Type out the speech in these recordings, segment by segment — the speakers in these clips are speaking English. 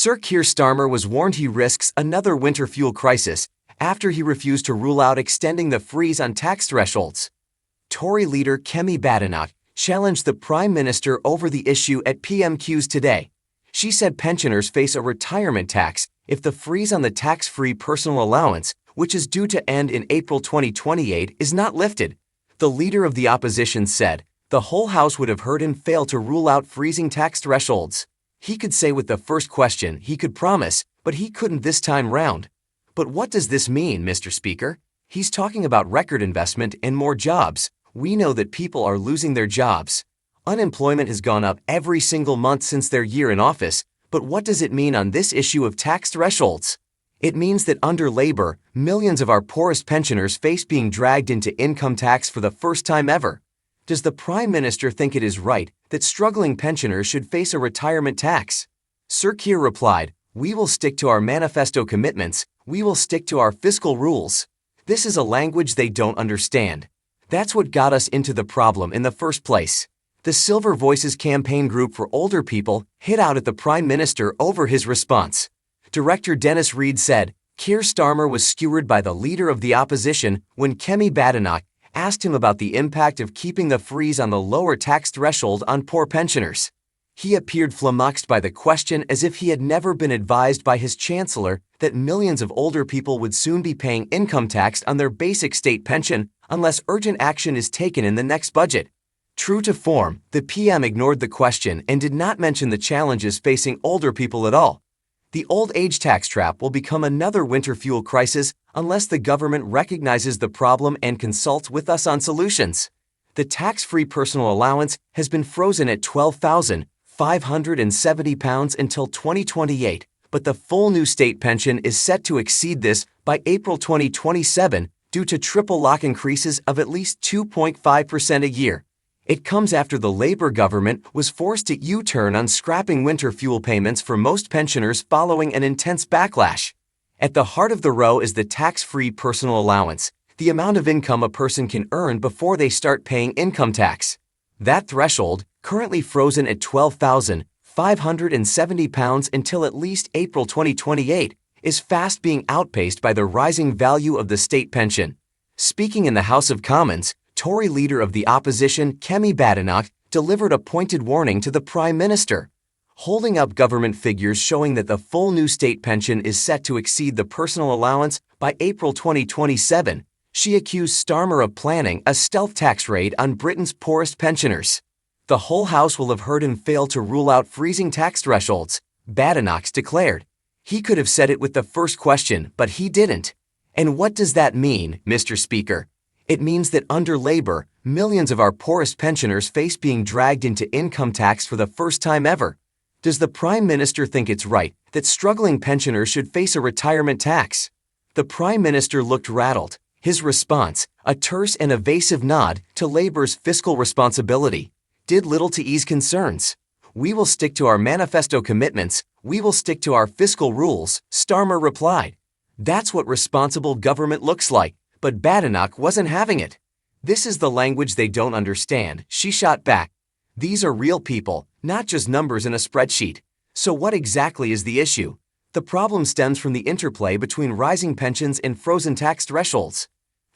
Sir Keir Starmer was warned he risks another winter fuel crisis after he refused to rule out extending the freeze on tax thresholds. Tory leader Kemi Badenoch challenged the Prime Minister over the issue at PMQs today. She said pensioners face a retirement tax if the freeze on the tax-free personal allowance, which is due to end in April 2028, is not lifted. The leader of the opposition said the whole House would have heard him fail to rule out freezing tax thresholds. He could say with the first question he could promise, but he couldn't this time round. But what does this mean, Mr. Speaker? He's talking about record investment and more jobs. We know that people are losing their jobs. Unemployment has gone up every single month since their year in office, but what does it mean on this issue of tax thresholds? It means that under Labour, millions of our poorest pensioners face being dragged into income tax for the first time ever. Does the Prime Minister think it is right that struggling pensioners should face a retirement tax? Sir Keir replied, "We will stick to our manifesto commitments, we will stick to our fiscal rules." This is a language they don't understand. That's what got us into the problem in the first place. The Silver Voices campaign group for older people hit out at the Prime Minister over his response. Director Dennis Reed said, Keir Starmer was skewered by the leader of the opposition when Kemi Badenoch asked him about the impact of keeping the freeze on the lower tax threshold on poor pensioners. He appeared flummoxed by the question as if he had never been advised by his chancellor that millions of older people would soon be paying income tax on their basic state pension unless urgent action is taken in the next budget. True to form, the PM ignored the question and did not mention the challenges facing older people at all. The old age tax trap will become another winter fuel crisis unless the government recognizes the problem and consults with us on solutions. The tax-free personal allowance has been frozen at £12,570 until 2028, but the full new state pension is set to exceed this by April 2027 due to triple lock increases of at least 2.5% a year. It comes after the Labour government was forced to U-turn on scrapping winter fuel payments for most pensioners following an intense backlash. At the heart of the row is the tax-free personal allowance, the amount of income a person can earn before they start paying income tax. That threshold, currently frozen at £12,570 until at least April 2028, is fast being outpaced by the rising value of the state pension. Speaking in the House of Commons, Tory leader of the opposition Kemi Badenoch delivered a pointed warning to the Prime Minister. Holding up government figures showing that the full new state pension is set to exceed the personal allowance by April 2027, she accused Starmer of planning a stealth tax raid on Britain's poorest pensioners. The whole House will have heard him fail to rule out freezing tax thresholds, Badenoch declared. He could have said it with the first question, but he didn't. And what does that mean, Mr. Speaker? It means that under Labour, millions of our poorest pensioners face being dragged into income tax for the first time ever. Does the Prime Minister think it's right that struggling pensioners should face a retirement tax? The Prime Minister looked rattled. His response, a terse and evasive nod to Labour's fiscal responsibility, did little to ease concerns. "We will stick to our manifesto commitments, we will stick to our fiscal rules," Starmer replied. That's what responsible government looks like. But Badenoch wasn't having it. "This is the language they don't understand," she shot back. "These are real people, not just numbers in a spreadsheet. So what exactly is the issue?" The problem stems from the interplay between rising pensions and frozen tax thresholds.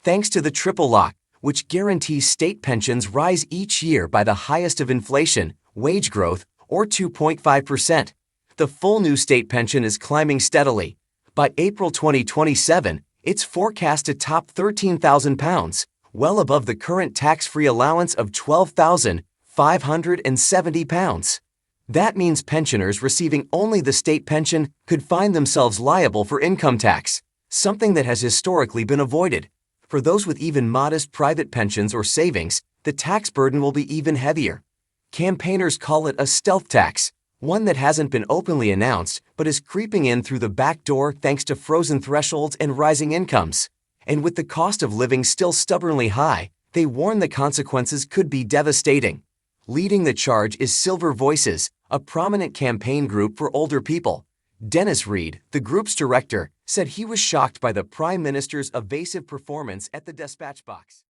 Thanks to the triple lock, which guarantees state pensions rise each year by the highest of inflation, wage growth, or 2.5%, the full new state pension is climbing steadily. By April 2027, it's forecast to top £13,000, well above the current tax-free allowance of £12,570. That means pensioners receiving only the state pension could find themselves liable for income tax, something that has historically been avoided. For those with even modest private pensions or savings, the tax burden will be even heavier. Campaigners call it a stealth tax, one that hasn't been openly announced but is creeping in through the back door thanks to frozen thresholds and rising incomes. And with the cost of living still stubbornly high, they warn the consequences could be devastating. Leading the charge is Silver Voices, a prominent campaign group for older people. Dennis Reed, the group's director, said he was shocked by the Prime Minister's evasive performance at the dispatch box.